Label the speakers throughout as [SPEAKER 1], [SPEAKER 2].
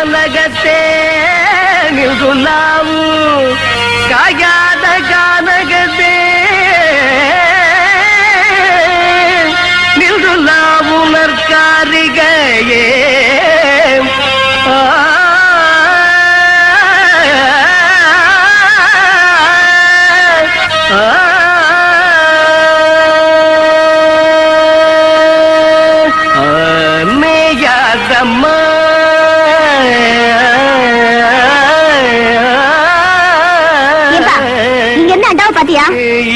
[SPEAKER 1] ಕಾನಗತೆ ನಿಲ್ದುಲಾವು ಕಾಯಾದ ಕಾನಗತೆ ನಿಲ್ದುಲಾವು ನರ್ಕಾರಿಗೆಯೇ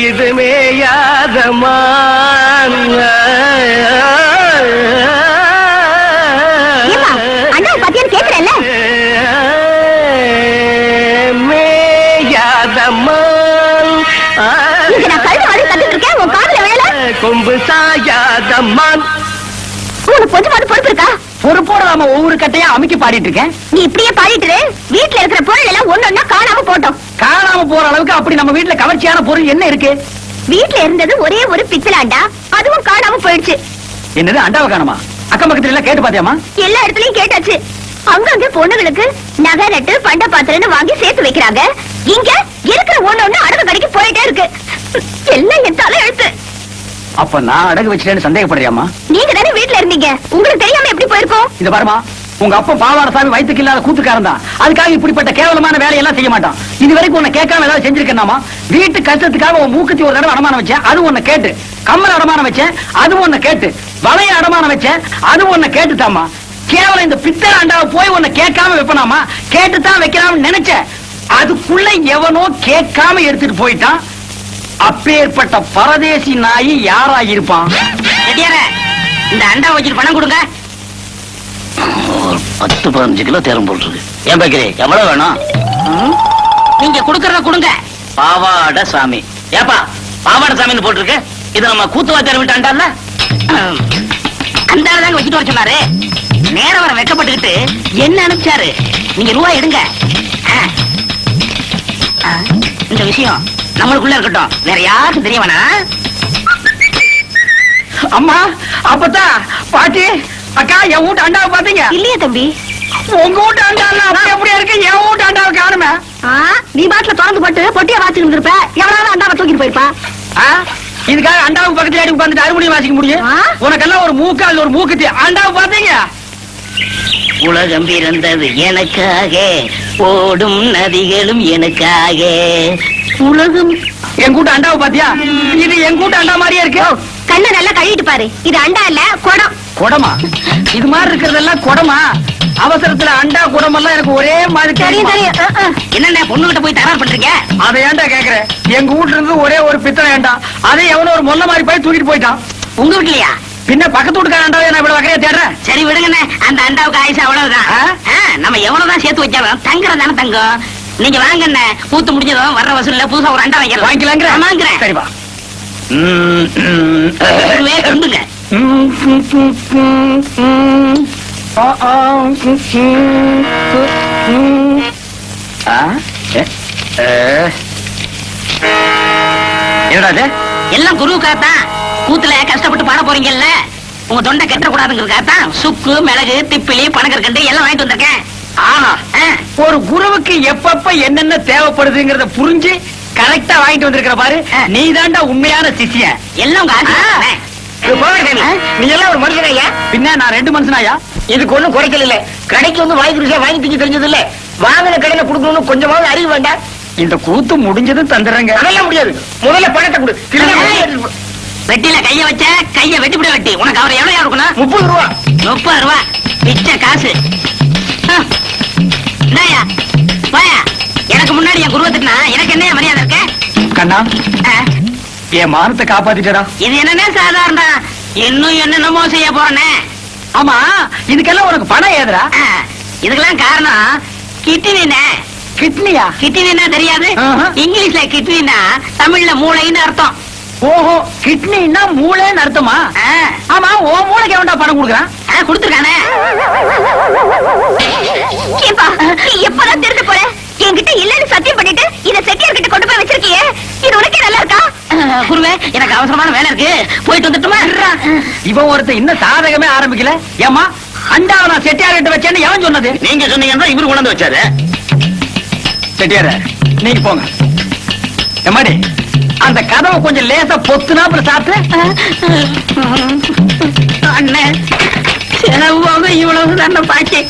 [SPEAKER 1] இது மேயாதமா
[SPEAKER 2] பாத்தியான்னு கேக்குறேன்ல
[SPEAKER 1] மேயாதமா
[SPEAKER 2] நான் கழுத்து மாதிரி கத்துட்டு இருக்கேன் உன் காதுல வேலை
[SPEAKER 1] கொம்பு சாயாதம்மான்
[SPEAKER 2] உனக்கு கொஞ்சமாவது பொறுப்பு இருக்கா
[SPEAKER 1] பொறுப்போட நாம ஒவ்வொரு கட்டையா அமைக்கி பாடிட்டு இருக்கேன்
[SPEAKER 2] நீ இப்படியே பாடிட்டு வீட்டுல இருக்கிற பொருள் எல்லாம் ஒன்னொன்னா காணாம போட்டோம்
[SPEAKER 1] காணாம போற அளவுக்கு அப்படி நம்ம வீட்டுல கவர்ச்சியான பொருள் என்ன இருக்கு
[SPEAKER 2] வீட்டுல இருந்தது ஒரே ஒரு பித்தளை அண்டா அதுவும் காணாம போயிடுச்சு
[SPEAKER 1] என்னது அண்டாவை காணாமா அக்கம் பக்கத்துல எல்லாம் கேட்டு பாத்தியாமா
[SPEAKER 2] எல்லா இடத்துலயும் கேட்டாச்சு அங்கங்க பொண்ணுங்களுக்கு நகை நட்டு பண்ட பாத்திரன்னு வாங்கி சேர்த்து வைக்கிறாங்க இங்க இருக்கிற ஒண்ணு அடகு கடைக்கு போயிட்டே இருக்கு எல்லாம் என் தலை எழுத்து
[SPEAKER 1] அப்ப நான் அடகு வச்சிட்டேன்னு சந்தேகப்படுறியாமா
[SPEAKER 2] நீங்க தானே வீட்டுல இருந்தீங்க உங்களுக்கு தெரியாம எப்படி போயிருக்கோம்
[SPEAKER 1] இந்த பாருமா உங்க அப்பா பாவாடசாமி வயிற்றுக்கு இல்லாத கூத்துக்காரன் தான் அதுக்காக இப்படிப்பட்ட கேவலமான வேலையெல்லாம் செய்ய மாட்டான் இது வரைக்கும் உன்னை கேட்காம ஏதாவது செஞ்சிருக்கேன்னாமா வீட்டு கஷ்டத்துக்காக உன் மூக்குத்தி ஒரு தடவை அடமானம் வச்சேன் அது உன்னை கேட்டு கம்மல் அடமானம் வச்சேன் அது உன்னை கேட்டு வளைய அடமானம் வச்சேன் அது உன்னை கேட்டுட்டாமா கேவலம் இந்த பித்தளை அண்டாவை போய் உன்னை கேட்காம வைப்பனாமா கேட்டுத்தான் வைக்கலாம்னு நினைச்சேன் அதுக்குள்ள எவனோ கேட்காம எடுத்துட்டு போயிட்டான் அப்பேற்பட்ட பரதேசி நாயி யாரா இருப்பான்
[SPEAKER 3] இந்த அண்டா வச்சுட்டு பணம் கொடுங்க
[SPEAKER 1] 10-15 கிலோ தேரம் போட்டுருக்கு ஏன் பேக்கிறே எவ்வளவு வேணும்
[SPEAKER 3] நீங்க கொடுக்கறத கொடுங்க
[SPEAKER 1] பாவாட சாமி ஏப்பா பாவாட சாமின்னு போட்டிருக்கு இது நம்ம கூத்துவாத்தியார் விட்டு அண்டால
[SPEAKER 3] அந்த தாங்க வச்சுட்டு வர சொன்னாரு நேரம் வர வெக்கப்பட்டுக்கிட்டு என்ன அனுப்பிச்சாரு நீங்க ரூபாய் எடுங்க இந்த விஷயம் நம்மளுக்குள்ள இருக்கட்டும் வேற யாருக்கும் தெரிய வேணாம்
[SPEAKER 1] அம்மா அப்பத்தா பாட்டி அக்கா என் வீட்டு அண்டாவை பாத்தீங்க
[SPEAKER 2] இல்லையே தம்பி
[SPEAKER 1] உங்க வீட்டு அண்டா எப்படியா இருக்கு என் வீட்டு அண்டாவை காணுமே
[SPEAKER 2] நீ பாட்டுல திறந்து போட்டு பொட்டிய வாசிட்டு இருப்ப எவனாவது அண்டாவை தூக்கிட்டு போயிருப்பா
[SPEAKER 1] இதுக்காக அண்டாவுக்கு பக்கத்துல அடி உட்காந்துட்டு அறுமணியும் வாசிக்க முடியும் உனக்கெல்லாம் ஒரு மூக்கு அது ஒரு மூக்குத்தி அண்டாவை பாத்தீங்க
[SPEAKER 3] உலகம் பிறந்தது எனக்காக ஓடும் நதிகளும் எனக்காக
[SPEAKER 1] உலகம் என் கூட்ட அண்டாவை பாத்தியா இது என் கூட்ட அண்டா மாதிரியே இருக்கு
[SPEAKER 2] கண்ணை நல்லா கழுவிட்டு பாரு இது அண்டா இல்ல குடம்
[SPEAKER 1] குடமா இது மாதிரி இருக்கிறதெல்லாம் குடமா அவசரத்துல அண்டா குடம் எல்லாம் எனக்கு ஒரே மாதிரி
[SPEAKER 2] தெரியும் தெரியும்
[SPEAKER 3] என்னென்ன பொண்ணு கிட்ட போய் தயார் பண்றீங்க
[SPEAKER 1] அதை ஏன்டா கேக்குறேன் எங்க வீட்டுல இருந்து ஒரே ஒரு பித்தளை ஏண்டா அதை எவனோ ஒரு மொல்ல மாதிரி போய் தூக்கிட்டு போயிட்டான்
[SPEAKER 3] உங்க வீட்லயா
[SPEAKER 1] பின்ன பக்கத்து வீட்டுக்கார அண்டாவை நான் இவ்வளவு வகையா தேடுறேன்
[SPEAKER 3] சரி விடுங்கண்ணே அந்த அண்டாவுக்கு ஆயுசு அவ்வளவுதான் நம்ம எவ்வளவுதான் சேர்த்து வச்சாலும் தங்குறது தானே தங்கம் நீங்க வாங்கண்ணே பூத்து முடிஞ்சதும் வர்ற வசூல்ல புதுசா ஒரு அண்டா வைக்கலாம்
[SPEAKER 1] வாங்கிக்கலாங்கிறேன் சரிப்பா
[SPEAKER 3] கொண்டுங்க
[SPEAKER 1] என்னடா
[SPEAKER 3] எல்லாம் குருவுக்காகத்தான் கூத்துல கஷ்டப்பட்டு பாட போறீங்கல்ல உங்க தொண்டை கெட்ட கூடாதுங்கிறதுக்காகத்தான் சுக்கு மிளகு திப்பிலி பனகற்கண்டு எல்லாம் வாங்கிட்டு வந்திருக்கேன்
[SPEAKER 1] ஆனா ஒரு குருவுக்கு எப்பப்ப என்னென்ன தேவைப்படுதுங்கிறத புரிஞ்சு கரெக்டா வாங்கிட்டு வந்திருக்கிற பாரு நீ தாண்டா உண்மையான சிஷியன்
[SPEAKER 3] எல்லாம் உங்க
[SPEAKER 1] நீ எல்லாம் ஒரு மனுஷனையா பின்ன நான் 2 மனுஷனாயா
[SPEAKER 3] இதுக்கு ஒண்ணும் குறைக்கல இல்ல கடைக்கு வந்து வாங்கி குடிச்சா வாங்கி திங்க தெரிஞ்சது இல்ல வாங்கின கடையில கொடுக்கணும்னு கொஞ்சமாவது அறிவு வேண்டாம்
[SPEAKER 1] இந்த கூத்து முடிஞ்சதும் தந்துடுறேங்க
[SPEAKER 3] அதெல்லாம் முடியாது முதல்ல பணத்தை கொடு வெட்டில கைய வச்ச கைய வெட்டிவிட வெட்டி உனக்கு அவர் எவ்வளவு இருக்கணும்
[SPEAKER 1] 30 ரூபா
[SPEAKER 3] 30 ரூபா மிச்ச காசு வாயா எனக்கு முன்னாடி என் குருவத்துக்குனா எனக்கு என்ன மரியாதை இருக்க
[SPEAKER 1] கண்ணா என் மானத்தை காப்பாத்திட்டா
[SPEAKER 3] இது என்னன்னா சாதாரண இன்னும் என்னென்னமோ செய்ய போறேன்னு
[SPEAKER 1] ஆமா இதுக்கெல்லாம் உனக்கு பணம் ஏதுரா
[SPEAKER 3] இதுக்கெல்லாம் காரணம் கிட்னினே
[SPEAKER 1] கிட்னியா
[SPEAKER 3] கிட்னினா தெரியாது இங்கிலீஷ்ல கிட்னினா தமிழ்ல மூளைன்னு அர்த்தம்
[SPEAKER 1] ஓஹோ கிட்னின்னா மூளைன்னு அர்த்தமா ஆமா ஓ மூளைக்கு எவன்டா பணம் கொடுக்குறான்
[SPEAKER 3] கொடுத்துருக்கானே
[SPEAKER 2] எப்பதான் தெரிஞ்சு போற என்கிட்ட இல்லன்னு சத்தியம் பண்ணிட்டு இத செட்டியார் கிட்ட கொண்டு போய் வச்சிருக்கியே இது உனக்கே நல்லா இருக்கா
[SPEAKER 3] குருவே எனக்கு அவசரமான வேலை இருக்கு போயிட்டு வந்துட்டுமா
[SPEAKER 1] இவன் ஒருத்தன் இன்னும் சாதகமே ஆரம்பிக்கல ஏமா அண்டாவை நான் செட்டியார்கிட்ட வச்சேன்னு எவன் சொன்னது?
[SPEAKER 4] நீங்க சொன்னீங்கன்னா இவரு கொண்டு வந்து வச்சாரு.
[SPEAKER 1] செட்டியார நீங்க போங்க. எம்மாடி அந்த கதவை கொஞ்சம் லேசா பொத்துனா அப்புறம் சாத்து.
[SPEAKER 3] அண்ணே செலவு இவ்வளவு தானே பாக்கி.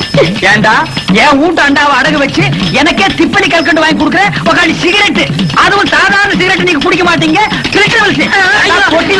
[SPEAKER 1] ஏண்டா என் வீட்டு அண்டாவை அடகு வச்சு எனக்கே திப்பலி கல்கண்டு வாங்கி கொடுக்குற உக்காடி சிகரெட், அதுவும் சாதாரண சிகரெட் நீங்க குடிக்க மாட்டீங்க. திருட்டு பொட்டி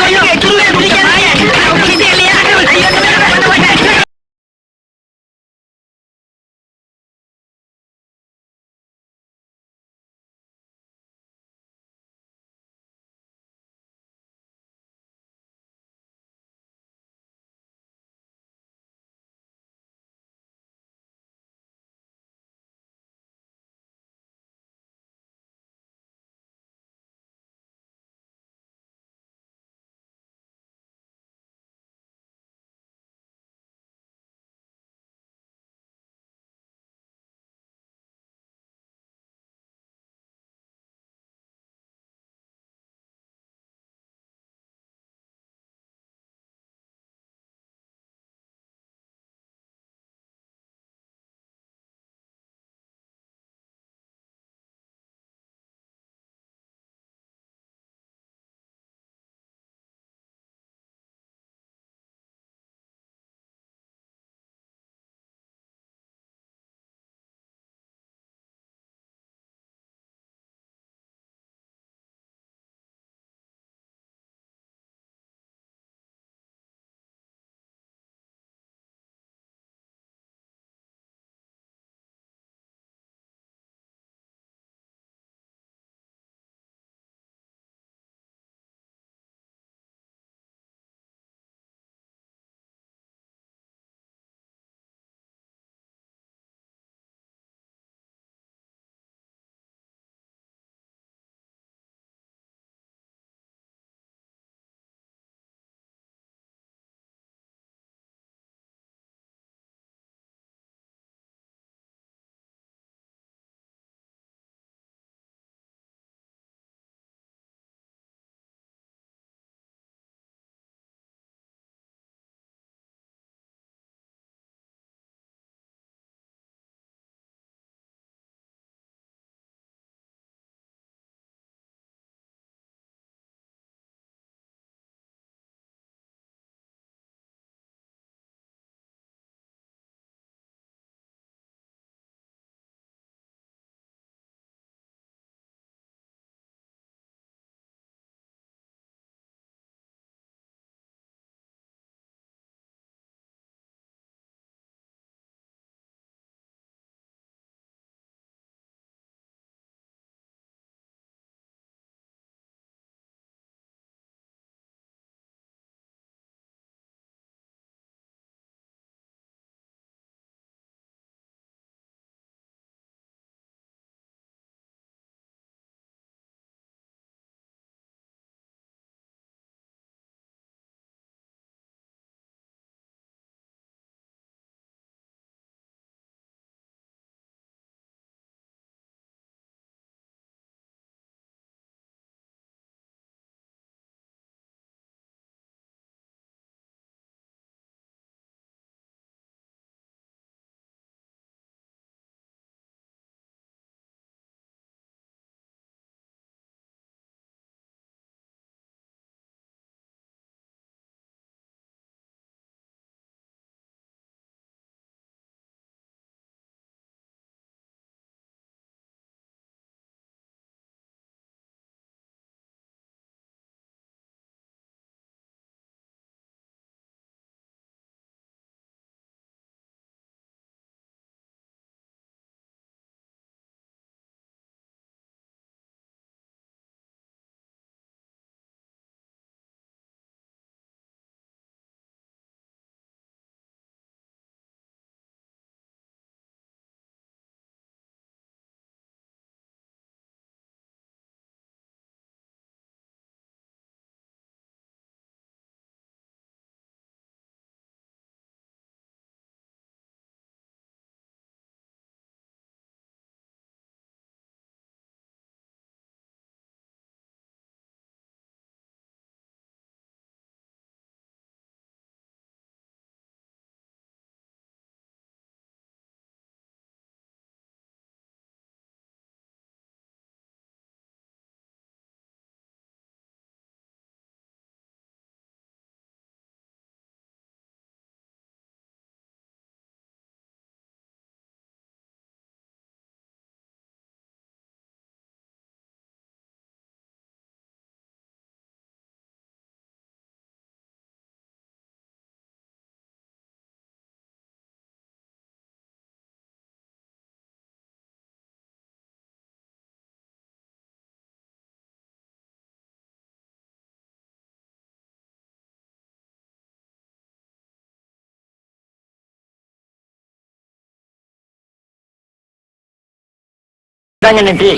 [SPEAKER 1] டீ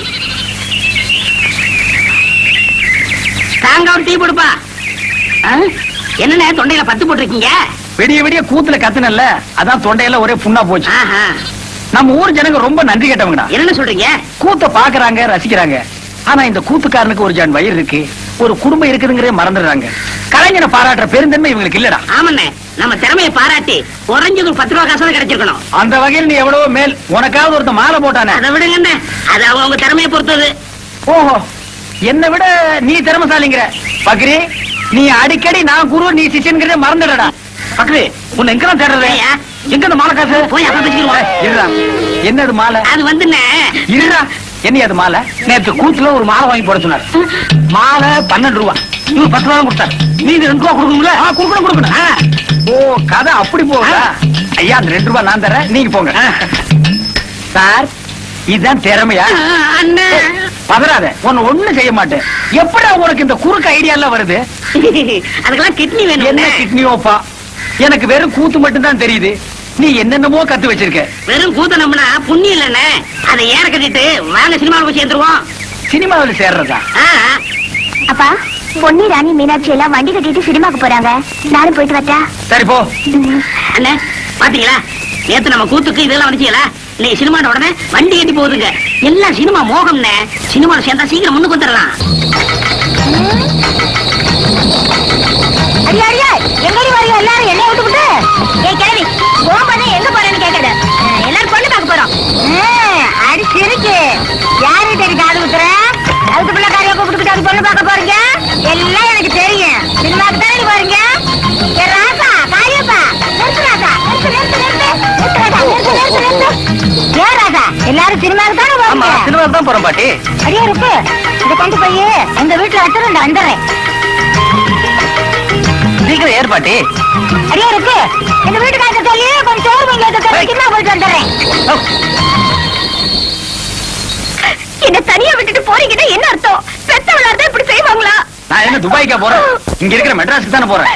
[SPEAKER 3] தாங்க ஒரு டீ கொடுப்பா. என்னண்ணே தொண்டையில பத்து போட்டிருக்கீங்க?
[SPEAKER 1] விடிய விடிய கூத்துல கத்துனல்ல, அதான் தொண்டையில ஒரே புண்ணா போச்சு.
[SPEAKER 3] ஆஹா.
[SPEAKER 1] நம்ம ஊர் ஜனங்க ரொம்ப நன்றி கேட்டவங்கடா.
[SPEAKER 3] என்ன சொல்றீங்க?
[SPEAKER 1] கூத்த பாக்குறாங்க, ரசிக்கிறாங்க. ஆனா இந்த கூத்துக்காரனுக்கு ஒரு ஜான் வயிறு இருக்கு, ஒரு குடும்பம் இருக்குதுங்கிறே மறந்துடுறாங்க. கலைஞனை பாராட்டுற பெருந்தன்மை இவங்களுக்கு இல்லடா.
[SPEAKER 3] ஆமாண்ணே, நம்ம திறமையை பாராட்டி குறைஞ்சது ஒரு 10 ரூபா காசு கிடைச்சிருக்கணும்.
[SPEAKER 1] அந்த வகையில் நீ எவ்வளவோ மேல். உனக்காவது ஒருத்த மாலை போட்டானே,
[SPEAKER 3] அதை விடுங்கண்ணே, அது அவங்க திறமையை பொறுத்தது.
[SPEAKER 1] ஓஹோ, என்னை விட நீ திறமசாலிங்கிற. பக்ரி, நீ அடிக்கடி நான் குரு நீ சிஷ்யன்கிறதே மறந்துடடா. பக்ரி, உன்னை எங்கதான் தேடுறது?
[SPEAKER 3] ஏய்யா?
[SPEAKER 1] எங்க இந்த மாலை காசு?
[SPEAKER 3] போய் அப்ப பேசிக்கிடுவோம்.
[SPEAKER 1] இருடா, என்னது மாலை?
[SPEAKER 3] அது வந்துண்ணே,
[SPEAKER 1] இருடா, என்ன அது மாலை? நேற்று கூத்துல ஒரு மாலை வாங்கி போட சொன்னார். மாலை 12 ரூபா, இவரு 10 ரூபா கொடுத்தார். நீங்க 2 ரூபா கொடுக்கணும்ல? கொடுக்கணும். ஓ, கதை அப்படி போகுதா? ஐயா, அந்த 2 ரூபா நான் தரேன், நீங்க போங்க. சார், இதுதான் திறமையா?
[SPEAKER 3] அண்ணே.
[SPEAKER 1] பதறாத, உன்னை ஒண்ணும் செய்ய மாட்டேன். எப்படி உனக்கு இந்த குறுக்கு ஐடியா எல்லாம் வருது?
[SPEAKER 3] அதுக்கெல்லாம் கிட்னி
[SPEAKER 1] என்ன
[SPEAKER 3] வேணும்.
[SPEAKER 1] கிட்னியோப்பா? எனக்கு வெறும் கூத்து மட்டும் தான் தெரியுது. நீ என்னென்னமோ கத்து வச்சிருக்க.
[SPEAKER 3] வெறும் கூத்த நம்பினா புண்ணி இல்லண்ணே. அதை ஏற கட்டிட்டு வாங்க சினிமாவில் போய் சேர்ந்துருவோம்.
[SPEAKER 1] சினிமாவில் சேர்றதா?
[SPEAKER 2] அப்பா, பொன்னி, ராணி, மீனாட்சி எல்லாம் வண்டி கட்டிட்டு சினிமாக்கு போறாங்க. நானும் போயிட்டு வரட்டா?
[SPEAKER 1] சரி போ.
[SPEAKER 3] அண்ணே, பாத்தீங்களா, நேத்து நம்ம கூத்துக்கு இதெல்லாம் வந்துச்சீங்களா? நீ சினிமாட உடனே வண்டி கட்டி போகுதுங்க. எல்லாம் சினிமா மோகம்னே. சினிமாவில் சேர்ந்தா சீக்கிரம் முன்னுக்கு வந்துடலாம்.
[SPEAKER 2] அடியா அடியா, எங்கடி வரீங்க எல்லாரும்? என்ன விட்டுவிட்டு? ஏய் கிழவி, போன எங்க போறேன்னு கேட்காத. எல்லாரும் பொண்ணு பார்க்க போறோம். அடிச்சு இருக்கு. யாரு தெரியுது காது குத்துற? அதுக்கு பிள்ளைக்காரியா கூப்பிட்டு அது பொண்ணு பார்க்க போறீங்க? எல்லாம் எனக்கு தெரியும். சினிமாக்கு தானே போறீங்க? ஏ ராசா, காரியப்பா, நிறுத்து ராசா, நிறுத்து. ஏ ராசா, எல்லாரும் சினிமாக்கு தானே போறீங்க?
[SPEAKER 1] சினிமாவுக்கு தான் போறோம் பாட்டி.
[SPEAKER 2] அடியா இருக்கு, இதை கொண்டு போய் எங்க வீட்டுல வச்சுருந்தேன், வந்துடுறேன்.
[SPEAKER 1] சீக்கிரம் ஏறு பாட்டி.
[SPEAKER 2] அடியா இருக்கு, எங்க வீட்டுக்காரங்க சொல்லி கொஞ்சம் சோறு வாங்கி போயிட்டு வந்துடுறேன். என்ன தனியா விட்டுட்டு போறீங்கன்னா என்ன அர்த்தம்? பெத்தவளா இருந்தா இப்படி செய்வாங்களா?
[SPEAKER 1] நான் என்ன துபாய்க்கா போறேன்? இங்க இருக்கிற மெட்ராஸ்க்கு தானே போறேன்.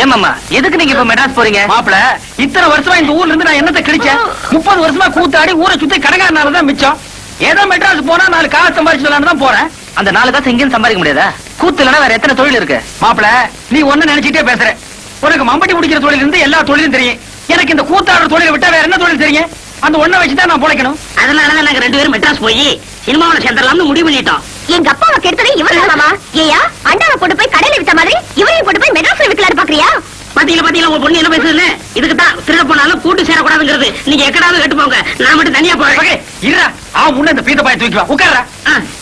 [SPEAKER 1] ஏமாமா, எதுக்கு நீங்க இப்ப மெட்ராஸ் போறீங்க? மாப்பிள, இத்தனை வருஷமா இந்த ஊர்ல இருந்து நான் என்னத்தை கிழிச்சேன்? 30 வருஷமா கூத்தாடி ஊரை சுத்தி கடைக்காரனாலதான் மிச்சம். ஏதோ மெட்ராஸ் போனா 4 காசு சம்பாதிச்சு தான் போறேன். அந்த 4 காசு எங்கேயும் சம்பாதிக்க முடியாதா? கூத்து இல்லனா வேற எத்தனை தொழில் இருக்கு? மாப்பிள, நீ ஒண்ணு நினைச்சிட்டே பேசுற. உனக்கு மம்பட்டி முடிக்கிற தொழில் இருந்து எல்லா தொழிலும் தெரியும். எனக்கு இந்த கூத்தாடுற தொழிலை விட்டா வேற என்ன தொழில் தெரியும்? அந்த ஒண்ணை வச்சுதான் நான் பொழைக்கணும்.
[SPEAKER 3] அதனாலதான் நாங்க 2 பேரும் மெட்ராஸ் போய் சினிமாவில் சேர்ந்துடலாம்னு முடிவு பண்ணிட்டோம்.
[SPEAKER 2] எங்க அப்பாவை கெடுத்தது இவர் தானாமா? ஏயா, அண்டாவை கொண்டு போய் கடையில வித்த மாதிரி இவரையும் கொண்டு போய் மெட்ராஸ்ல விக்கலான்னு பாக்குறியா?
[SPEAKER 3] பாத்தீங்களா உங்க பொண்ணு என்ன பேசுதுன்னு? இதுக்கு தான் திருட போனாலும் கூட்டு சேரக்கூடாதுங்கிறது. நீங்க எக்கடாவது கேட்டு போங்க, நான் மட்டும் தனியா போறேன்.
[SPEAKER 1] இருடா, அவன் முன்ன இந்த பீத்த பாய தூக்கி வா, உட்கார.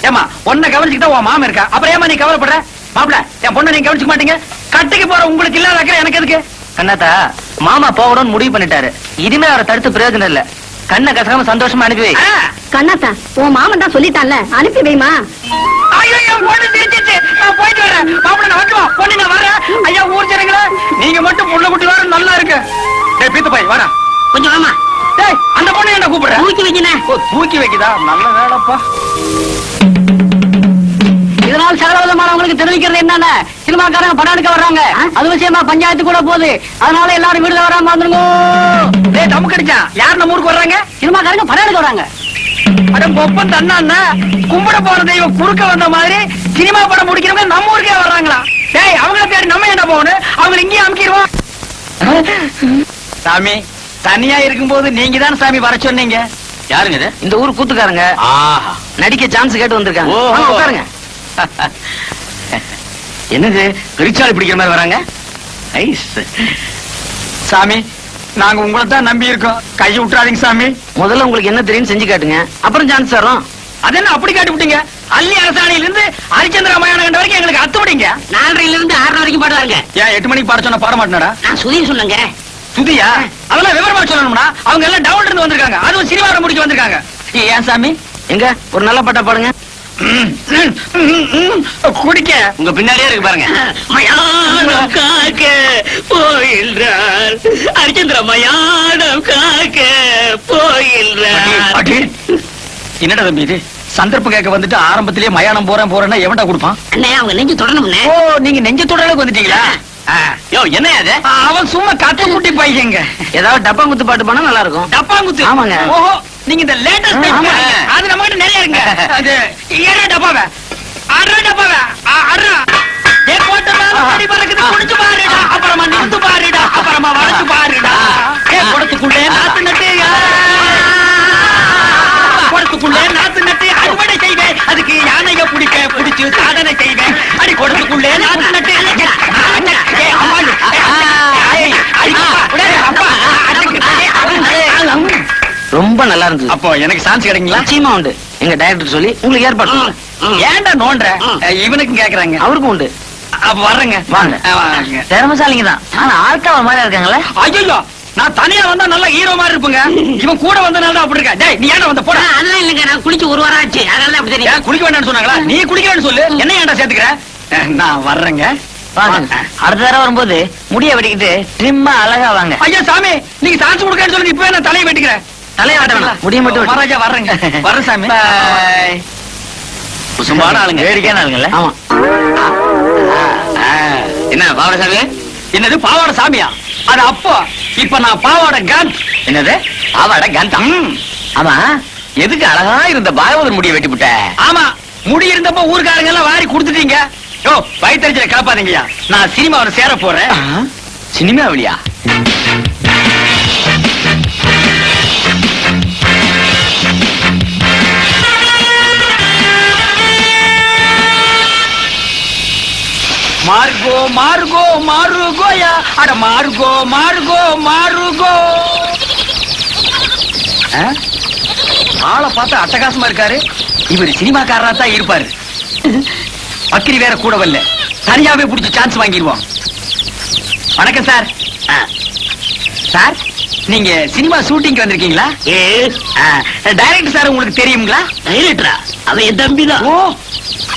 [SPEAKER 1] ஏமா, உன்னை கவனிச்சுக்கிட்டா உன் மாமன் இருக்கா, அப்புறம் ஏமா நீ கவலைப்படுற? மாப்பிள, என் பொண்ணை நீங்க கவனிச்சுக்க மாட்டீங்க. கட்டிக்கு போற உங்களுக்கு இல்லாத அக்கறை எனக்கு எதுக்கு? கண்ணாத்தா, மாமா போகணும்னு முடிவு பண்ணிட்டாரு. இனிமே அவரை தடுத்து பிரயோஜனம் இல்ல. கண்ணை கசகாம சந்தோஷமா அனுப்பி வை.
[SPEAKER 2] கண்ணாத்தா, உன் மாமன் தான் சொல்லிட்டான்ல, அனுப்பி வைமா.
[SPEAKER 1] போயிட்டு வரேன். மாப்பிள, நான் வந்துவா, பொண்ணு நான் வரேன். ஐயா, ஊர் ஜனங்களா, நீங்க மட்டும் புள்ள குட்டி வர நல்லா இருக்கு. டேய் பீத்த பாய், வாடா.
[SPEAKER 3] கொஞ்சம் வாமா.
[SPEAKER 1] டேய், அந்த பொண்ணு என்ன கூப்பிடுற?
[SPEAKER 3] தூக்கி வைக்கினேன்.
[SPEAKER 1] ஓ, தூக்கி வைக்குதா? நல்ல வேலைப்பா. இதனால் சகல விதமானவங்களுக்கு தெரிவிக்கிறது என்னன்னா, சினிமாக்காரங்க படம் எடுக்க வர்றாங்க. அது விஷயமா பஞ்சாயத்து கூட போகுது. அதனால எல்லாரும் வீடுல வராம வந்துருங்க. டேய், தம்மு கடிச்சா யார் நம்ம ஊருக்கு வர்றாங்க? சினிமாக்காரங்க படம் எடுக்க வர்றாங்க. அட பொப்பன் தன்னா கும்பிட போற தெய்வம் குறுக்க வந்த மாதிரி சினிமா படம் முடிக்கிறவங்க நம்ம ஊருக்கே வர்றாங்களா? டேய், அவங்கள தேடி நம்ம என்ன போகணும்? அவங்க இங்கேயே அமுக்கிடுவோம். சாமி, தனியா இருக்கும்போது நீங்க தான் சாமி வர சொன்னீங்க.
[SPEAKER 4] யாருங்க இது?
[SPEAKER 1] இந்த ஊர் கூத்துக்காரங்க நடிக்க சான்ஸ் கேட்டு வந்திருக்காங்க.
[SPEAKER 4] ஓஹோ.
[SPEAKER 1] உட்காருங்க.
[SPEAKER 4] என்னது பெருச்சாளி பிடிக்கிற மாதிரி வராங்க? ஐஸ்.
[SPEAKER 1] சாமி, நாங்க உங்களை தான் நம்பி இருக்கோம். கை விட்டுறாதீங்க சாமி. முதல்ல உங்களுக்கு என்ன தெரியும் செஞ்சு காட்டுங்க, அப்புறம் சான்ஸ் தரோம். அது என்ன அப்படி காட்டி விட்டீங்க? அள்ளி அரசாணையில இருந்து ஹரிச்சந்திர மயான கண்ட வரைக்கும் எங்களுக்கு அத்து விட்டீங்க.
[SPEAKER 3] 4:30 இருந்து 6:00 வரைக்கும் பாடுவாங்க.
[SPEAKER 1] ஏன் 8 மணிக்கு பாட சொன்னா பாட மாட்டேனடா?
[SPEAKER 3] நான் சுதி சொன்னங்க.
[SPEAKER 1] சுதியா? அதெல்லாம் விவரமா சொல்லணும்னா அவங்க எல்லாம் டவுன்ல இருந்து வந்திருக்காங்க. அதுவும் சினிமாவை முடிக்க வந்திருக்காங்க. ஏன் சாமி, எங்க ஒரு நல்ல பாட்டா பாடுங்க. குடிக்க
[SPEAKER 4] உங்க பின்னாடியே இருக்கு பாருங்க.
[SPEAKER 3] மயானம் காக்க போயில்றார், ஹரிச்சந்திர மயானம் காக்க போயில்றார்.
[SPEAKER 1] என்னடா தம்பி இது? சந்தர்ப்பம் கேட்க வந்துட்டு ஆரம்பத்திலேயே மயானம் போறேன்னா எவன்டா கொடுப்பான்?
[SPEAKER 3] அண்ணே, அவங்க நெஞ்சு தொடணும்னே.
[SPEAKER 1] ஓ, நீங்க நெஞ்சத்தோட அளவுக்கு வந்துட்டீங்களா?
[SPEAKER 4] யோ, என்ன அது?
[SPEAKER 1] அவன் சும்மா கத்து குட்டி பையங்க.
[SPEAKER 5] ஏதாவது டப்பாங்குத்து பாட்டு பண்ணா நல்லா இருக்கும்.
[SPEAKER 1] டப்பாங்குத்து?
[SPEAKER 5] ஆமாங்க.
[SPEAKER 1] ஓஹோ, நீங்க இந்த லேட்டஸ்ட்
[SPEAKER 4] ஆமா.
[SPEAKER 1] அது நம்ம கிட்ட நிறைய இருக்குங்க. அது ஏறா டப்பாவே அட்ரா ஏ கோட்டமா அடி பறக்குது குடிச்சு பாருடா அப்புறமா நிறுத்து பாருடா அப்புறமா வளைச்சு பாருடா ஏ குடத்துக்குள்ளே நாத்து நட்டு குடத்துக்குள்ளே நாத்து நட்டு அறுவடை செய்வேன் அதுக்கு யானைய பிடிச்சு சாதனை செய்வேன் அடி குடத்துக்குள்ளே நாத்து நட்டு ஏய், அம்மா, ஏய், அடி, அப்பா,
[SPEAKER 4] ரொம்ப நல்லா இருந்தது.
[SPEAKER 1] அப்போ எனக்கு சான்ஸ் கிடைக்குங்களா?
[SPEAKER 4] நிச்சயமா உண்டு. எங்க டைரக்டர் சொல்லி உங்களுக்கு ஏற்பாடு பண்ணுங்க.
[SPEAKER 1] ஏன்டா நோன்ற இவனுக்கும் கேக்குறாங்க.
[SPEAKER 4] அவருக்கும் உண்டு.
[SPEAKER 1] அப்ப வர்றேங்க.
[SPEAKER 4] வாங்க.
[SPEAKER 1] வாங்க.
[SPEAKER 4] திறமசாலிங்க தான். ஆனா ஆட்காவ மாதிரி இருக்காங்களே.
[SPEAKER 1] ஐயோ நான் தனியா வந்தா நல்ல ஹீரோ மாதிரி இருப்பேங்க. இவன் கூட வந்தனால தான் அப்படி இருக்கா. டேய் நீ ஏன்டா வந்த போடா.
[SPEAKER 3] அதெல்லாம் இல்லைங்க, நான் குளிச்சு ஒரு வாரம் ஆச்சு, அதனால அப்படி தெரியும்.
[SPEAKER 1] ஏன் குளிக்க வேண்டாம்னு சொன்னாங்களா? நீ குளிக்கணும்னு சொல்லு. என்ன ஏன்டா சேர்த்துக்கிற? நான் வர்றேங்க.
[SPEAKER 4] வாங்க. அடுத்த தடவை வரும்போது முடிய வெட்டிக்கிட்டு ட்ரிம்மா அழகா வாங்க.
[SPEAKER 1] ஐயா சாமி நீங்க சான்ஸ் கொடுக்கன்னு சொல்லி இப்பவே நான் தலையை வெட்டிக்கிறேன்.
[SPEAKER 4] தலையை வெட்ட வேணாம். முடிய மட்டும் வெட்டு.
[SPEAKER 1] மகாராஜா வர்றேங்க. வர்றேன் சாமி.
[SPEAKER 4] Bye.
[SPEAKER 1] குசும்பான ஆளுங்க.
[SPEAKER 4] வேடிக்கையான ஆளுங்கல்ல. ஆமா.
[SPEAKER 1] என்ன பாவாடை சாமி? என்னது பாவாடை சாமியா? அது அப்போ இப்ப நான் பாவாடை காந்த்.
[SPEAKER 4] என்னது?
[SPEAKER 1] பாவாடை காந்தா?
[SPEAKER 4] ஆமா. எதுக்கு அழகா இருந்த பாகவதர் முடிய வெட்டி விட்ட?
[SPEAKER 1] ஆமா முடி இருந்தப்ப ஊர்க்காரங்க எல்லாம் வாரி கொடுத்துட்டீங்க. யோ வயிற்றுல காப்பாதீங்கயா. நான் சினிமாவில் சேர போறேன்.
[SPEAKER 4] சினிமாவிலியா?
[SPEAKER 1] மார்கோ மார்கோ மாருகோயா அட மார்கோ மார்கோ மாருகோ. ஆளை பார்த்தா அட்டகாசமா இருக்காரு. இவர் சினிமாக்காரரா தான் இருப்பாரு. பக்கிரி வேற கூட வரல. தனியாவே புடிச்சு சான்ஸ் வாங்கிடுவோம். வணக்கம் சார். சார் நீங்க சினிமா ஷூட்டிங் வந்திருக்கீங்களா? டைரக்டர் சார் உங்களுக்கு தெரியுங்களா?
[SPEAKER 3] டைரக்டரா? அவன் என் தம்பி தான்.
[SPEAKER 1] ஓ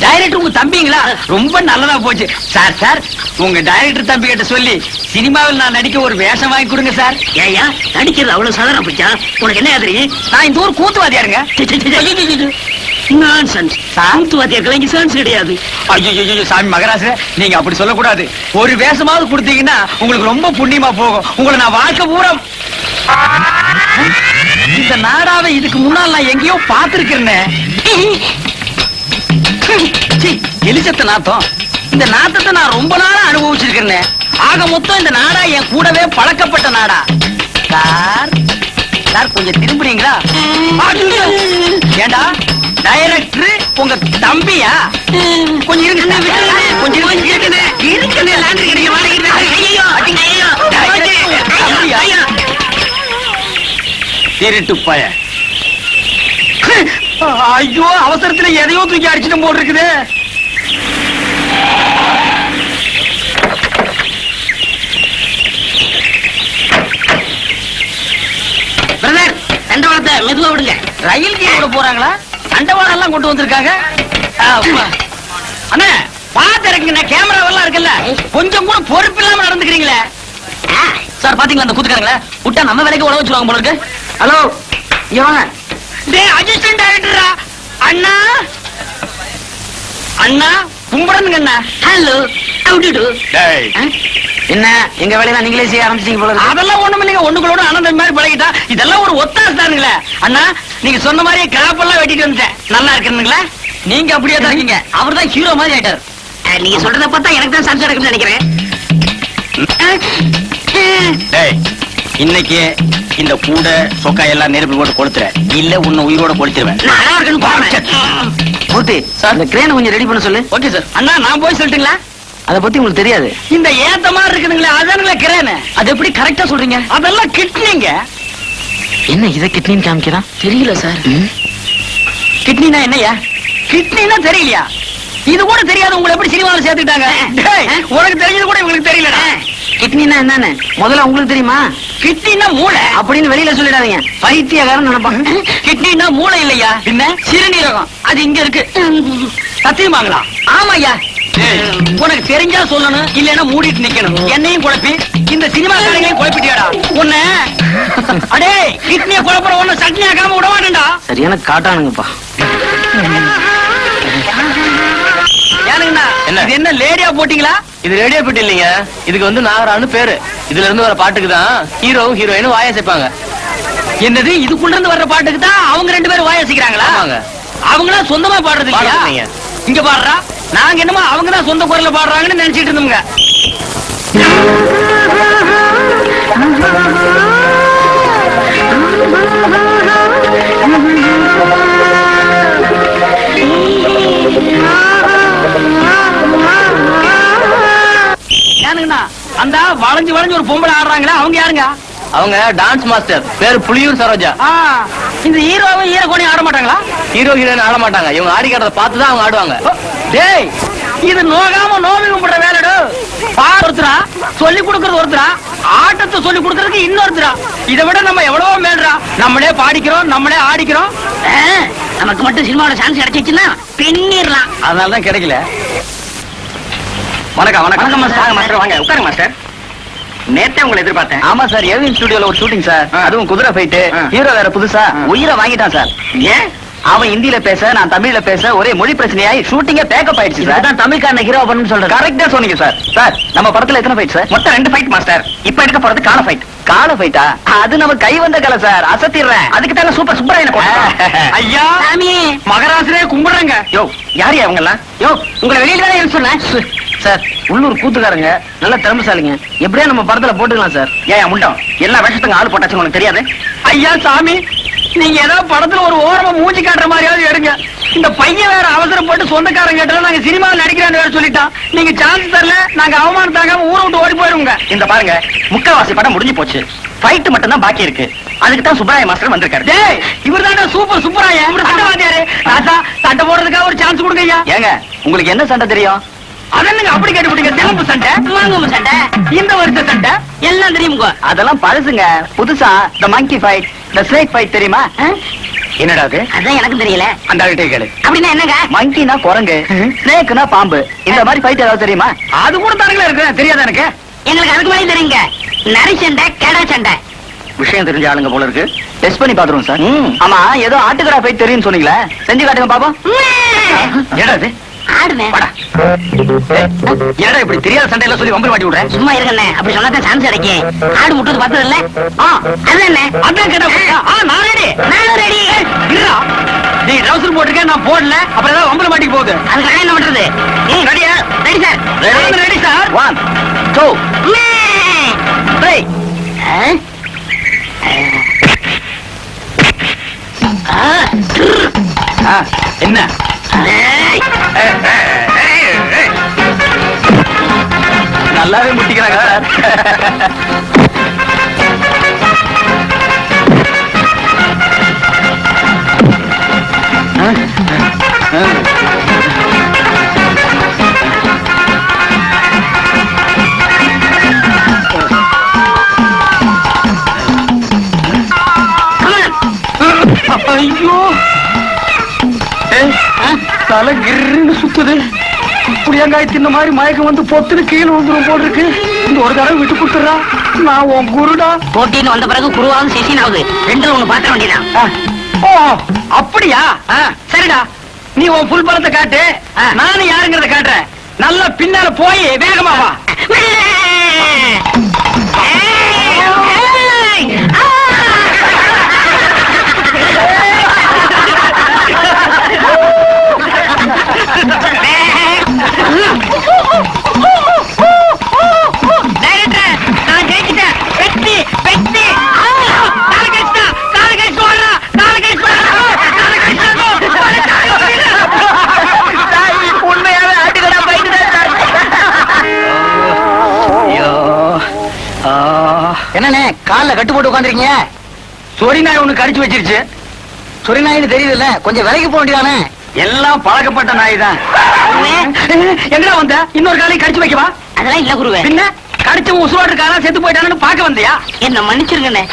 [SPEAKER 1] டைரக்டர் உங்க தம்பிங்களா? ரொம்ப நல்லதா போச்சு சார். சார் உங்க டைரக்டர் தம்பி கிட்ட சொல்லி சினிமாவில் நான் நடிக்க ஒரு வேஷம் வாங்கி கொடுங்க சார்.
[SPEAKER 3] ஏயா நடிக்கிறது அவ்வளவு சாதாரண போச்சா? உனக்கு என்ன தெரியும்?
[SPEAKER 1] நான் இந்த ஊர் கூத்துவாதியாருங்க.
[SPEAKER 3] நான்சென்ஸ். கூத்துவாத்தியர்கள் இங்க சான்ஸ் கிடையாது.
[SPEAKER 1] ஐயோ சாமி மகராச நீங்க அப்படி சொல்லக்கூடாது. ஒரு வேஷமாவது கொடுத்தீங்கன்னா உங்களுக்கு ரொம்ப புண்ணியமா போகும். உங்களை நான் வாழ்க்கை பூரா இந்த நாடாவை இதுக்கு முன்னால் நான் எங்கேயோ பார்த்திருக்கிறேன். எலிச்சத்த நாத்தம். இந்த நாத்தத்தை நான் ரொம்ப நாளா அனுபவிச்சிருக்கிறேன். ஆக மொத்தம் இந்த நாடா என் கூடவே பழக்கப்பட்ட நாடா. சார் சார் கொஞ்சம் திரும்புறீங்களா? ஏண்டா டைரக்டர் உங்க தம்பியா? கொஞ்சம் இருங்க சார். கொஞ்சம் திருட்டு பய. ஐயோ அவசரத்துல எதையோ தூக்கி அடிச்சுட்டு போட்டு இருக்குது.
[SPEAKER 3] பிரதர் தண்டவாளத்தை மெதுவா விடுங்க.
[SPEAKER 1] ரயில் கீழ விட போறாங்களா? தண்டவாளம் எல்லாம் கொண்டு வந்திருக்காங்க. அண்ணா பாத்து இருக்குங்க. கேமராவெல்லாம் இருக்குல்ல. கொஞ்சம் கூட பொறுப்பு இல்லாம நடந்துக்கிறீங்களே. சார் பாத்தீங்களா அந்த கூத்துக்காரங்கள விட்டா நம்ம வேலைக்கு உழவு வச்சுருவாங்க போல இருக்கு. ஹலோ இங்க வாங்க. டேய் அசிஸ்டன்ட் டைரக்டரா? அண்ணா அண்ணா கும்பிடுங்க அண்ணா.
[SPEAKER 3] Hello how do do?
[SPEAKER 1] டேய்
[SPEAKER 4] என்ன எங்க வேலையெல்லாம் நீங்களே செய்ய ஆரம்பிச்சிட்டீங்க போல இருக்கு.
[SPEAKER 1] அதெல்லாம் ஒண்ணும் இல்லைங்க. ஒண்ணுகளோட ஆனந்தம் மாதிரி பழகிட்டா. இதெல்லாம் ஒரு ஒத்தாசை தானுங்களே. அண்ணா நீங்க சொன்ன மாதிரி கிராப்பெல்லாம் வெட்டிட்டு வந்துட்டேன். நல்லா இருக்குங்களா? நீங்க அப்படியே தான் இருக்கீங்க. அவர் தான் ஹீரோ மாதிரி ஆயிட்டாரு.
[SPEAKER 3] நீங்க சொல்றத பார்த்தா எனக்கு தான் சான்ஸ் கிடைக்கும்னு நினைக்கிறேன்.
[SPEAKER 1] டேய் இன்னைக்கு இந்த கூட சொக்கா எல்லாம் நெருப்பு போட்டு கொளுத்துற இல்ல உன்னை உயிரோட கொளுத்துருவேன்.
[SPEAKER 3] நான் அழகா இருக்குன்னு பாருங்க.
[SPEAKER 4] மூர்த்தி சார் இந்த கிரேனை கொஞ்சம் ரெடி பண்ண சொல்லு.
[SPEAKER 1] Okay sir. அண்ணா நான் போய் சொல்லட்டுங்களா?
[SPEAKER 4] அதை பத்தி உங்களுக்கு தெரியாது.
[SPEAKER 1] இந்த ஏத்த மாதிரி இருக்குதுங்களே அதானுங்களே கிரேனு. அது எப்படி கரெக்டா சொல்றீங்க? அதெல்லாம் கிட்னிங்க.
[SPEAKER 4] என்ன இதை கிட்னின்னு காமிக்கிறான்?
[SPEAKER 3] தெரியல சார்.
[SPEAKER 1] கிட்னினா என்னையா? கிட்னினா தெரியலையா? இது கூட தெரியாது. உங்களை எப்படி சினிமாவில் சேர்த்துட்டாங்க? உனக்கு தெரிஞ்சது கூட இவங்களுக்கு தெரியலடா.
[SPEAKER 4] கிட்னினா என்னன்னு முதல்ல உங்களுக்கு தெரியுமா?
[SPEAKER 1] கிட்னினா மூளை
[SPEAKER 4] அப்படின்னு வெளியில சொல்லிடாதீங்க. பைத்தியக்காரன் நினைப்பாங்க.
[SPEAKER 1] கிட்னினா மூளை இல்லையா? என்ன சிறுநீரகம்? அது இங்க இருக்கு. சத்தியமாங்களா? ஆமாய்யா. உனக்கு தெரிஞ்சா சொல்லணும், இல்லன்னா மூடிட்டு நிக்கணும். என்னையும் குழப்பி இந்த சினிமா காரங்களையும் குழப்பிட்டியாடா உன்ன. அடே கிட்னிய குழப்பற ஒண்ணு சட்னி ஆக்காம விடவானுடா.
[SPEAKER 4] சரியான காட்டானுங்கப்பா.
[SPEAKER 1] ஏனுங்கண்ணா இது என்ன லேடியா போட்டீங்களா?
[SPEAKER 4] இது ரேடியோ பெட்டி இல்லைங்க. இதுக்கு நாகரான்னு பேரு. இதுல இருந்து வர பாட்டுக்கு தான் ஹீரோவும் ஹீரோயினும் வாய சேர்ப்பாங்க.
[SPEAKER 1] என்னது இதுக்குள்ள இருந்து வர்ற பாட்டுக்கு தான் அவங்க 2 பேரும் வாசிக்கிறாங்களா?
[SPEAKER 4] ஆமாங்க.
[SPEAKER 1] அவங்களா சொந்தமா பாடுறது இல்லையா?
[SPEAKER 4] பாடுறதுங்க.
[SPEAKER 1] இங்க பாடுறா, நாங்க என்னமோ அவங்க தான் சொந்த குரல்ல பாடுறாங்கன்னு நினைச்சிட்டு இருந்தோங்க. ஏனுங்கண்ணா, அந்த வளைஞ்சு வளைஞ்சு ஒரு பொம்பளை ஆடுறாங்களா, அவங்க யாருங்க?
[SPEAKER 4] அவங்க டான்ஸ் மாஸ்டர், பேரு புலியூர் சரோஜா.
[SPEAKER 1] இந்த ஹீரோவும் ஹீரோகோனி ஆட மாட்டாங்களா?
[SPEAKER 4] ஹீரோ ஹீரோயின் ஆட மாட்டாங்க, இவங்க ஆடிக்கிறத பார்த்து தான் அவங்க ஆடுவாங்க.
[SPEAKER 1] டேய், இது நோகாம நோவி கும்பிடுற வேலைடு. ஒருத்தரா சொல்லி கொடுக்கறது ஒருத்தரா, ஆட்டத்தை சொல்லி கொடுக்கறதுக்கு இன்னொருத்தரா. இதை விட நம்ம எவ்வளவோ மேல்றா. நம்மளே பாடிக்கிறோம், நம்மளே ஆடிக்கிறோம்.
[SPEAKER 3] நமக்கு மட்டும் சினிமாவோட சான்ஸ் கிடைச்சிச்சுன்னா பின்னிடலாம்.
[SPEAKER 1] அதனாலதான் கிடைக்கல. வணக்கம் வணக்கம்.
[SPEAKER 4] வணக்கம் மாஸ்டர். மாஸ்டர் வாங்க உட்காருங்க மாஸ்டர். நேத்தே உங்களை எதிர்பார்த்தேன்.
[SPEAKER 1] ஆமா சார், எல்வின் ஸ்டுடியோல ஒரு ஷூட்டிங் சார். அதுவும் குதிரை ஃபைட். ஹீரோ வேற புதுசா உயிரை வாங்கிட்டான் சார்.
[SPEAKER 4] ஏன்?
[SPEAKER 1] அவன் ஹிந்தியில பேச, நான் தமிழ்ல பேச ஒரே மொழி பிரச்சனையாயி ஷூட்டிங்கே பேக்கப் ஆயிடுச்சு சார்.
[SPEAKER 4] இதுதான் தமிழ்காரன ஹீரோ பண்ணு சொல்றேன்.
[SPEAKER 1] கரெக்டா சொன்னீங்க சார். சார், நம்ம படத்துல எத்தனை ஃபைட் சார்?
[SPEAKER 4] மொத்தம் 2 ஃபைட் மாஸ்டர். இப்ப எடுக்க போறது கால ஃபைட்.
[SPEAKER 1] கால ஃபைட்டா? அது நம்ம கை வந்த கலை சார், அசத்திடுறேன்.
[SPEAKER 4] அதுக்கு தாங்க சூப்பர் சூப்பராயன
[SPEAKER 1] ஐயா,
[SPEAKER 3] சாமி,
[SPEAKER 1] மகராசரே கும்பிடுறேங்க.
[SPEAKER 4] யோ, யார் அவங்க எல்லாம்?
[SPEAKER 3] யோ, உங்களை வெளியில தானே சொன்னேன்.
[SPEAKER 1] சார், உள்ளூர் கூத்துக்காரங்க, நல்ல திறமைசாலிங்க. எப்படியா நம்ம படத்துல போட்டுக்கலாம் சார்.
[SPEAKER 4] ஏன் முண்டம் எல்லா வேஷத்துக்கும் ஆள் போட்டாச்சு உங்களுக்கு தெரியாது?
[SPEAKER 1] ஐயா சாமி, நீங்க ஏதாவது படத்துல ஒரு ஓரமா மூஞ்சி காட்டுற மாதிரியாவது எடுங்க. இந்த பையன் வேற அவசரப்பட்டு சொந்தக்காரங்க கேட்டாலும் நாங்க சினிமாவில் நடிக்கிறான்னு வேற சொல்லிட்டான். நீங்க சான்ஸ் தரல, நாங்க அவமானம் தாங்காம ஊரை விட்டு ஓடி போயிருவோங்க.
[SPEAKER 4] இந்த பாருங்க, முக்காவாசி படம் முடிஞ்சு போச்சு. ஃபைட் மட்டும் தான் பாக்கி இருக்கு. அதுக்கு தான் சுப்பராய மாஸ்டர் வந்திருக்காரு.
[SPEAKER 1] டேய், இவர் தானே சூப்பர் சூப்பராயா? சண்டை வாத்தியாரு. ராசா, சண்டை போடுறதுக்காக ஒரு சான்ஸ் கொடுங்க ஐயா. ஏங்க, உங்களுக்கு என்ன சண்டை தெரியும்? அதென்னங்க அப்படி கேட்டுவிட்டீங்க? தெலுங்கு சண்டை,
[SPEAKER 3] வாங்குவோம் சண்டை,
[SPEAKER 1] இந்த வருஷ சண்டை
[SPEAKER 3] எல்லாம் தெரியுங்க.
[SPEAKER 1] அதெல்லாம் பழசுங்க. புதுசா the monkey fight, the snake fight தெரியுமா? என்னடா அது?
[SPEAKER 3] அதான் எனக்கு தெரியல.
[SPEAKER 1] அந்த ஆள்கிட்ட கேளு.
[SPEAKER 3] அப்படின்னா என்னங்க?
[SPEAKER 1] மங்கினா குரங்கு, ஸ்னேக்னா பாம்பு. இந்த மாதிரி ஃபைட் ஏதாவது தெரியுமா? அது கூட தானங்களா இருக்கு, தெரியாதா எனக்கு?
[SPEAKER 3] எங்களுக்கு அதுக்கு மாதிரி தெரியுங்க. நரி சண்டை, கேடா சண்டை.
[SPEAKER 1] விஷயம் தெரிஞ்ச ஆளுங்க போல இருக்கு. டெஸ்ட் பண்ணி பாத்துருவோம் சார். ஆமா, ஏதோ ஆட்டுக்கடா ஃபைட் தெரியும்னு சொன்னீங்களே, செஞ்சு காட்டுங்க பாப்போம். ஏடா இது?
[SPEAKER 3] ஆடுனேன்.
[SPEAKER 1] வாடா. ஏடா இப்படி தெரியாத சண்டையெல்லாம் சொல்லி வம்பு மாட்டி விடுறேன்?
[SPEAKER 3] சும்மா இருக்கண்ணே, அப்படி சொன்னாதான் சான்ஸ் கிடைக்கும். ஆடு முட்டது பார்த்தது இல்ல? அது என்ன?
[SPEAKER 1] அதான் கேட்டா. நான் ரெடி.
[SPEAKER 3] நானும் ரெடி.
[SPEAKER 1] இருடா. நீ ட்ரவுசர் போட்டுக்க, நான் போடல. அப்புறம் ஏதாவது வம்புல மாட்டிக்கு போகுது.
[SPEAKER 3] அதுக்கு நான் என்ன பண்றது?
[SPEAKER 1] ரெடியா?
[SPEAKER 3] Ready sir.
[SPEAKER 1] Ready sir. 1 2 3. என்ன? நல்லாவே முட்டிக்கிறாங்க சார். ஐயோ, தலை கிருன்னு சுத்துது. புளியங்காய் தின்ன மாதிரி மயக்கம் வந்து பொத்துன்னு கீழே வந்துடும் போல் இருக்கு. இந்த ஒரு தடவை விட்டு கொடுத்துறா, நான் உன் குருடா.
[SPEAKER 3] போட்டின்னு வந்த பிறகு குருவாவும் சிசின் ஆகுது. 2ல 1 பாத்திர வேண்டியதான்.
[SPEAKER 1] ஓ, அப்படியா? சரிடா, நீ உன் புல் பலத்தை காட்டு, நானும் யாருங்கிறத காட்டுறேன். நல்லா பின்னால போய் வேகமா வா.
[SPEAKER 3] நான் ஜெயிச்சிட்டேன். வெற்றி வெற்றி.
[SPEAKER 1] உண்மையாவே ஆட்டுக்கடா போயிட்டு. என்னண்ணே கால்ல கட்டு போட்டு உட்காந்துருக்கீங்க? சொரி நாய் ஒண்ணு கடிச்சு வச்சிருச்சு. சொரி நாயின்னு தெரியுதுல்ல, கொஞ்சம் விலைக்கு போக வேண்டியதானே? எல்லாம் பழக்கப்பட்ட நாய் தான். எங்கடா வந்த? இன்னொரு காலையும் கடிச்சு வைக்கவா?
[SPEAKER 3] அதெல்லாம் இல்ல குருவே.
[SPEAKER 1] பின்ன கடிச்ச உசுரோட்டு காலா செத்து போயிட்டானு பாக்க வந்தியா?
[SPEAKER 3] என்ன மன்னிச்சிருங்கண்ணே,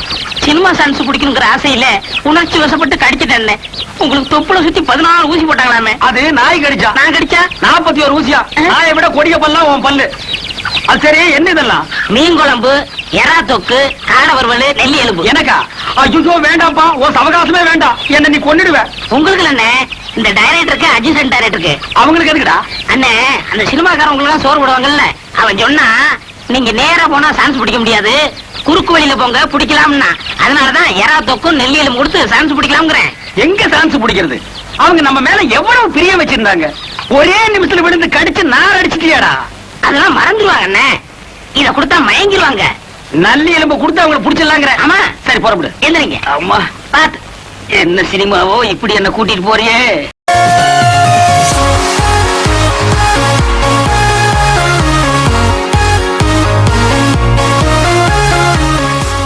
[SPEAKER 3] சினிமா சான்ஸ் பிடிக்கணுங்கிற ஆசையில உணர்ச்சி வசப்பட்டு கடிச்சிட்டேன். உங்களுக்கு தொப்புல சுத்தி 14 ஊசி போட்டாங்களாமே.
[SPEAKER 1] அது நாய் கடிச்சா.
[SPEAKER 3] நான் கடிச்சா
[SPEAKER 1] 41 ஊசியா? நாயை விட கொடிய பல்லா உன் பல்லு. அது சரி, என்ன இதெல்லாம்?
[SPEAKER 3] மீன் குழம்பு, எறா தொக்கு, காடை வறுவல், நெல்லி எலும்பு.
[SPEAKER 1] எனக்கா? ஐயோ வேண்டாம்ப்பா, உன் சவகாசமே வேண்டாம். என்ன நீ கொன்னுடுவ.
[SPEAKER 3] உங்களுக்கு அண்ணே, இந்த டைரக்டருக்கு அசிஸ்டன்ட் டைரக்டருக்கு
[SPEAKER 1] அவங்களுக்கு எதுக்குடா?
[SPEAKER 3] அண்ணே, அந்த சினிமாக்காரன் உங்களுக்கு எல்லாம் சோறு போடுவாங்கல்ல, அவன் சொன்னா நீங்க நேரா போனா சான்ஸ் பிடிக்க முடியாது, குறுக்கு வழியில போங்க பிடிக்கலாம்னா அதனாலதான் எறா தொக்கும் நெல்லியிலும் கொடுத்து சான்ஸ் பிடிக்கலாம்ங்கிறேன்.
[SPEAKER 1] எங்க சான்ஸ் பிடிக்கிறது? அவங்க நம்ம மேல எவ்வளவு பிரியம் வச்சிருந்தாங்க. ஒரே நிமிஷத்துல விழுந்து கடிச்சு நார் அடிச்சிட்டியாடா.
[SPEAKER 3] அதெல்லாம் மறந்துடுவாங்க அண்ணே. இத கொடுத்தா மயங்கிடுவாங்க.
[SPEAKER 1] நல்லி எலும்பு கொடுத்து அவங்களை புடிச்சிடலாங்கிற.
[SPEAKER 3] ஆமா.
[SPEAKER 1] சரி புறப்படு.
[SPEAKER 3] எந்திரிங்க.
[SPEAKER 1] அம்மா
[SPEAKER 3] பாத்து
[SPEAKER 1] என்ன சினிமாவோ இப்படி என்ன கூட்டிட்டு போறியே.